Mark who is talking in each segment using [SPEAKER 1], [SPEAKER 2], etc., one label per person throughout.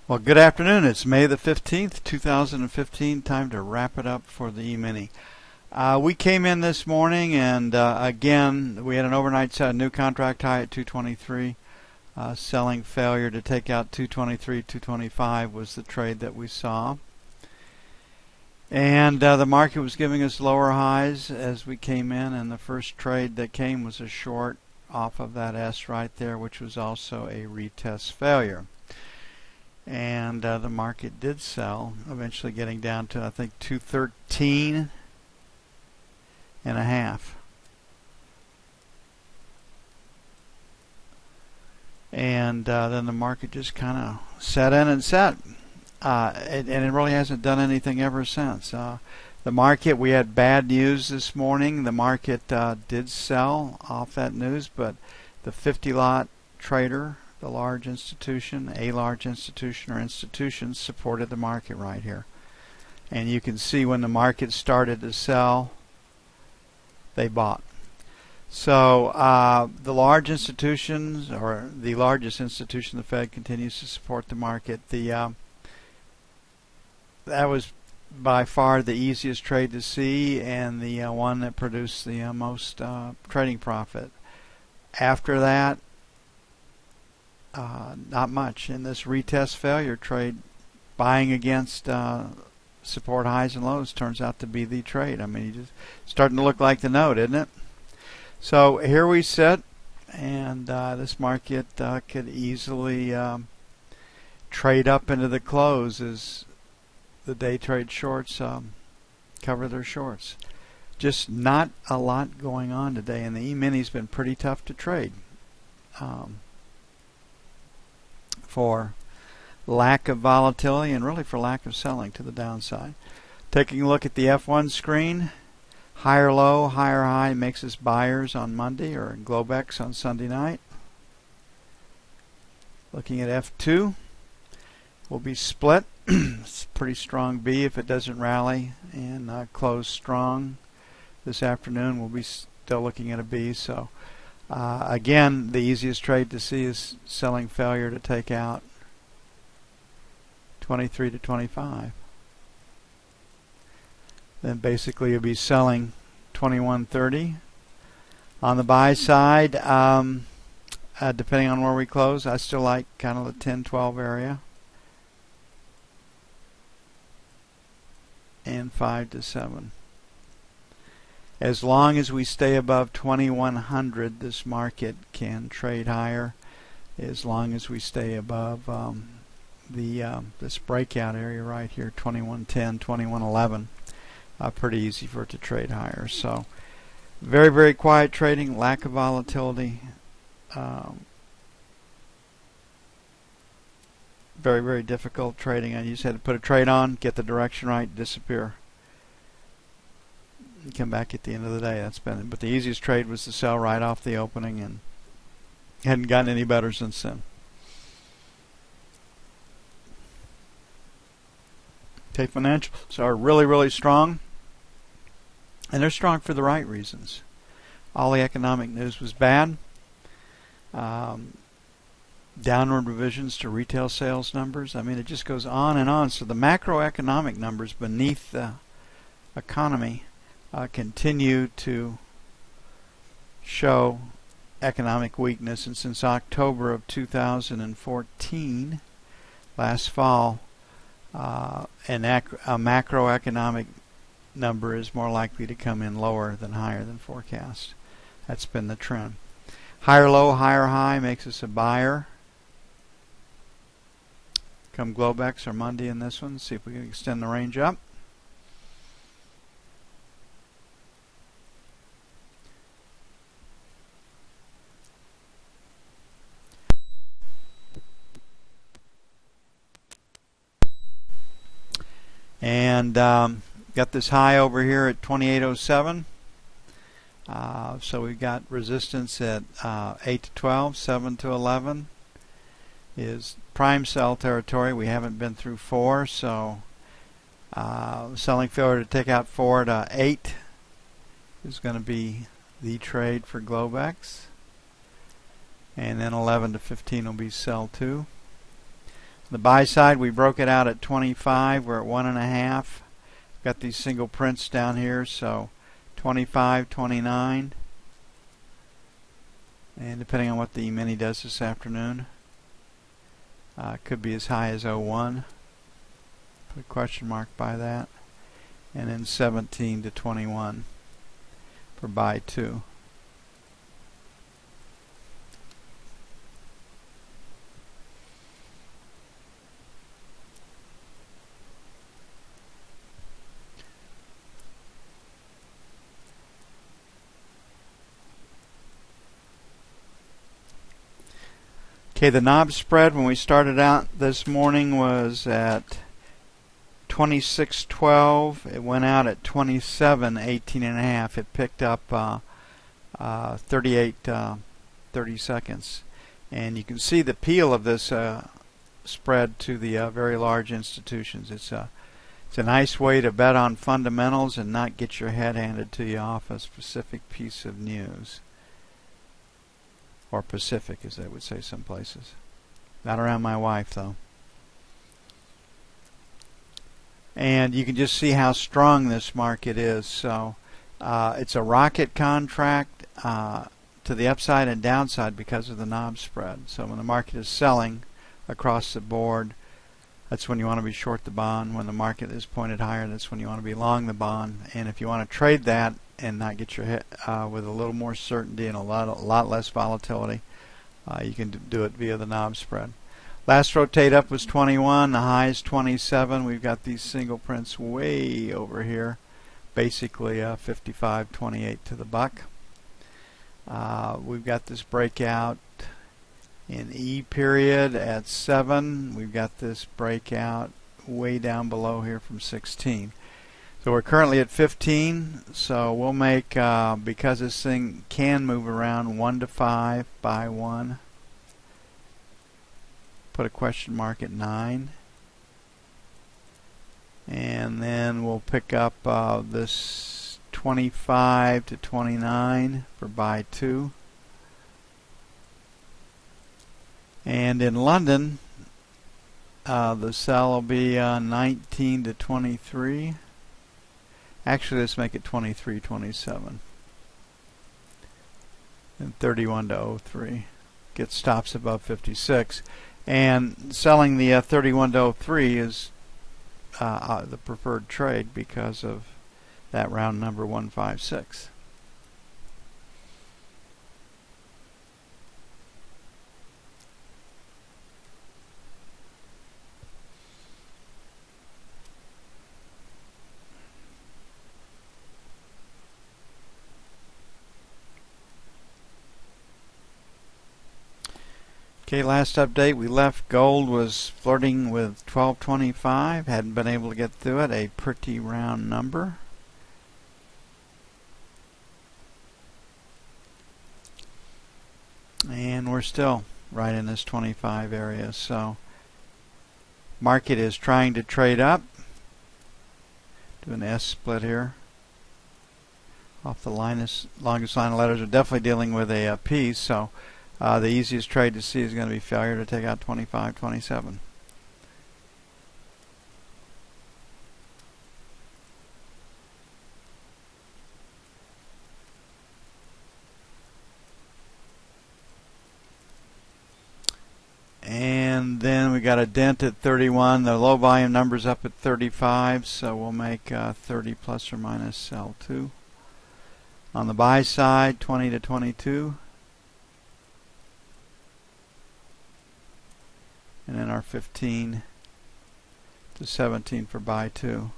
[SPEAKER 1] Well, good afternoon. It's May the 15th, 2015. Time to wrap it up for the E-mini. We came in this morning and again we had an overnight new contract high at 223. Selling failure to take out 223, 225 was the trade that we saw. And the market was giving us lower highs as we came in, and the first trade that came was a short off of that S right there, which was also a retest failure. And the market did sell, eventually getting down to I think 213 and a half. And then the market just kind of set in and set. And it really hasn't done anything ever since. The market, we had bad news this morning. The market did sell off that news, but the 50-lot trader, the large institution, a large institution or institutions, supported the market right here. And you can see when the market started to sell, they bought. So the large institutions, or the largest institution, the Fed, continues to support the market. That was by far the easiest trade to see and the one that produced the most trading profit. After that, not much. In this retest failure trade, buying against support highs and lows turns out to be the trade. I mean, you just starting to look like the note, isn't it? So here we sit, and this market could easily trade up into the close as the day trade shorts cover their shorts. Just not a lot going on today, and the E-mini's been pretty tough to trade. For lack of volatility and really for lack of selling to the downside. Taking a look at the F1 screen, higher low, higher high makes us buyers on Monday, or in Globex on Sunday night. Looking at F2, will be split. It's a pretty strong B if it doesn't rally and close strong this afternoon. We'll be still looking at a B. So again, the easiest trade to see is selling failure to take out 23 to 25. Then basically you'll be selling 21.30. On the buy side, depending on where we close, I still like kind of the 10-12 area. And 5 to 7. As long as we stay above 2100, this market can trade higher. As long as we stay above this breakout area right here, 2110, 2111, pretty easy for it to trade higher. So very, very quiet trading, lack of volatility. Very, very difficult trading. I just had to put a trade on, get the direction right, disappear. Come back at the end of the day. That's been it. But the easiest trade was to sell right off the opening, and hadn't gotten any better since then. Okay, financials are really, really strong, and they're strong for the right reasons. All the economic news was bad. Downward revisions to retail sales numbers. I mean, it just goes on and on. So the macroeconomic numbers beneath the economy continue to show economic weakness, and since October of 2014, last fall, a macroeconomic number is more likely to come in lower than higher than forecast. That's been the trend. Higher low, higher high makes us a buyer. Come Globex or Monday in this one, see if we can extend the range up. And got this high over here at 2807. So we've got resistance at 8 to 12, 7 to 11 is prime sell territory. We haven't been through 4, so selling failure to take out 4 to 8 is going to be the trade for Globex. And then 11 to 15 will be sell 2. The buy side, we broke it out at 25. We're at 1.5. Got these single prints down here, so 25, 29. And depending on what the E-mini does this afternoon, could be as high as 01. Put a question mark by that. And then 17 to 21 for buy 2. Okay, the knob spread when we started out this morning was at 26.12. It went out at 27.18.5. It picked up 30 seconds. And you can see the peel of this spread to the very large institutions. It's a nice way to bet on fundamentals and not get your head handed to you off a specific piece of news. Or Pacific, as they would say some places. Not around my wife, though. And you can just see how strong this market is. So it's a rocket contract to the upside and downside because of the knob spread. So when the market is selling across the board, that's when you want to be short the bond. When the market is pointed higher, that's when you want to be long the bond. And if you want to trade that and not get your hit with a little more certainty and a lot less volatility, you can do it via the knob spread. Last rotate up was 21, the high is 27. We've got these single prints way over here, basically 55.28 to the buck. We've got this breakout in E period at 7. We've got this breakout way down below here from 16. So we're currently at 15, so we'll make, because this thing can move around, 1 to 5, buy 1. Put a question mark at 9. And then we'll pick up this 25 to 29 for buy 2. And in London, the sell will be 19 to 23. Actually, let's make it 23.27 and 31 to 03. Get stops above 56, and selling the 31 to 03 is the preferred trade because of that round number 156. Okay, last update, we left gold was flirting with 1225, hadn't been able to get through it, a pretty round number. And we're still right in this 25 area, so market is trying to trade up. Do an S split here. Off the longest line of letters, are definitely dealing with a P, so the easiest trade to see is going to be failure to take out 25.27. And then we got a dent at 31. The low volume number's up at 35, so we'll make 30 plus or minus L2. On the buy side, 20 to 22. And then our 15 to 17 for buy 2.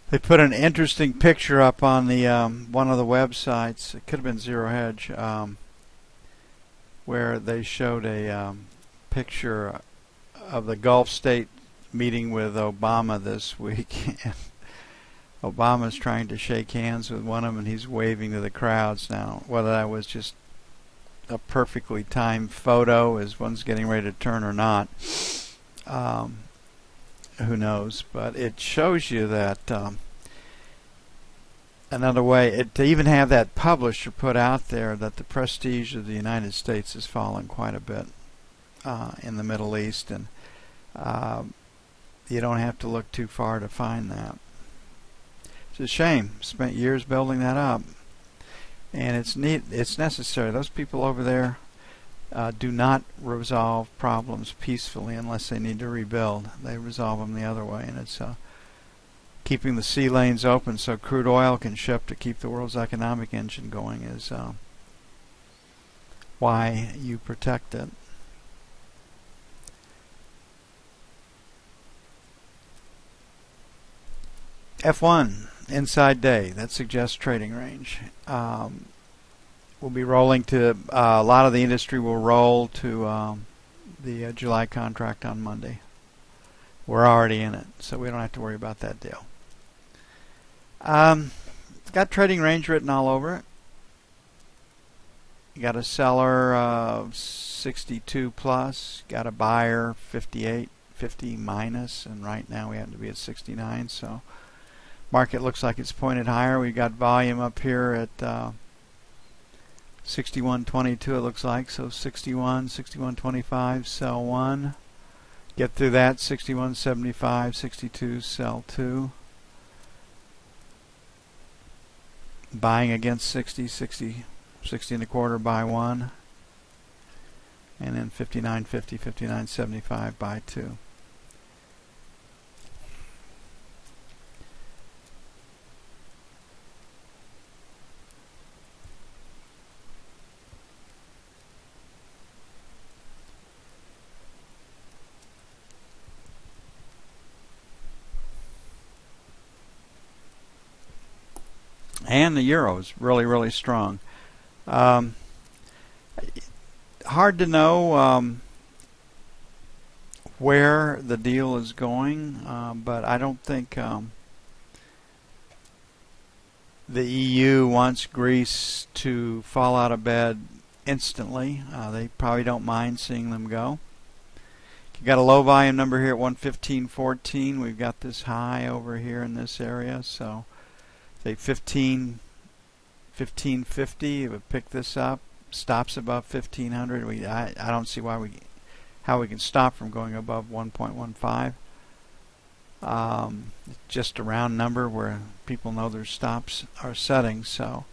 [SPEAKER 1] They put an interesting picture up on the one of the websites. It could have been Zero Hedge, where they showed a picture of the Gulf state meeting with Obama this week. Obama's trying to shake hands with one of them, and he's waving to the crowds. Now, whether that was just a perfectly timed photo. Is one's getting ready to turn or not? Who knows? But it shows you that another way, to even have that publisher put out there that the prestige of the United States has fallen quite a bit in the Middle East, and you don't have to look too far to find that. It's a shame. Spent years building that up, and it's necessary. Those people over there do not resolve problems peacefully unless they need to rebuild. They resolve them the other way, and it's keeping the sea lanes open so crude oil can ship to keep the world's economic engine going is why you protect it. F1 inside day, that suggests trading range. We'll be rolling to a lot of the industry will roll to the July contract on Monday. We're already in it, so we don't have to worry about that deal. It's got trading range written all over it. You got a seller of 62 plus, got a buyer 58, 50 minus, and right now we happen to be at 69. So market looks like it's pointed higher. We've got volume up here at 61.22 it looks like, so 61.25 sell 1, get through that 61.75 62 sell 2, buying against 60 and a quarter buy 1, and then 59.50 59.75 buy 2. And the euro is really, really strong. Hard to know where the deal is going, but I don't think the EU wants Greece to fall out of bed instantly. They probably don't mind seeing them go. You've got a low volume number here at 115.14. We've got this high over here in this area, so say 15.50. It would pick this up, stops above 1500. I don't see how we can stop from going above 1.15. Just a round number where people know their stops are setting. So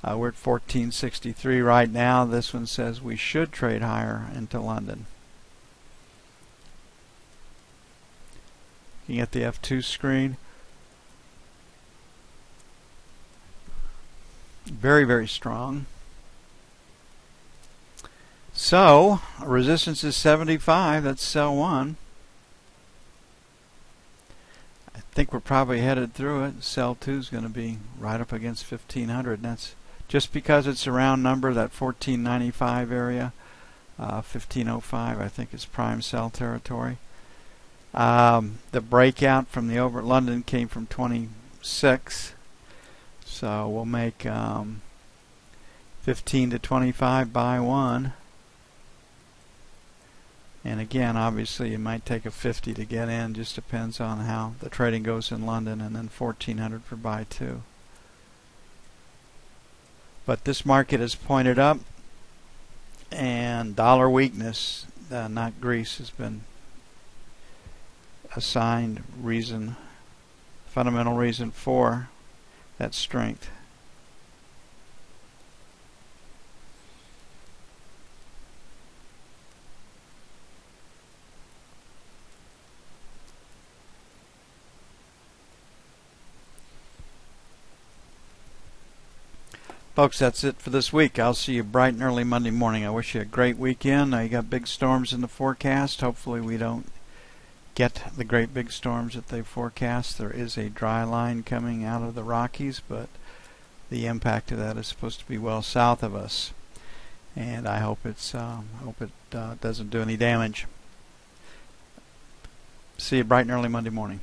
[SPEAKER 1] we're at 14.63 right now. This one says we should trade higher into London. You can get the F2 screen. Very, very strong. So resistance is 75. That's sell 1. I think we're probably headed through it. Sell 2 is going to be right up against 1500, and that's just because it's a round number. That 1495 area, 1505, I think is prime sell territory. The breakout from the over at London came from 26. So we'll make 15 to 25 buy 1. And again, obviously, it might take a 50 to get in. Just depends on how the trading goes in London. And then 1400 for buy 2. But this market is pointed up. And dollar weakness, not Greece, has been assigned reason, fundamental reason for that strength. Folks, that's it for this week. I'll see you bright and early Monday morning. I wish you a great weekend. You got big storms in the forecast. Hopefully we don't get the great big storms that they forecast. There is a dry line coming out of the Rockies, but the impact of that is supposed to be well south of us, and I hope it doesn't do any damage. See you bright and early Monday morning.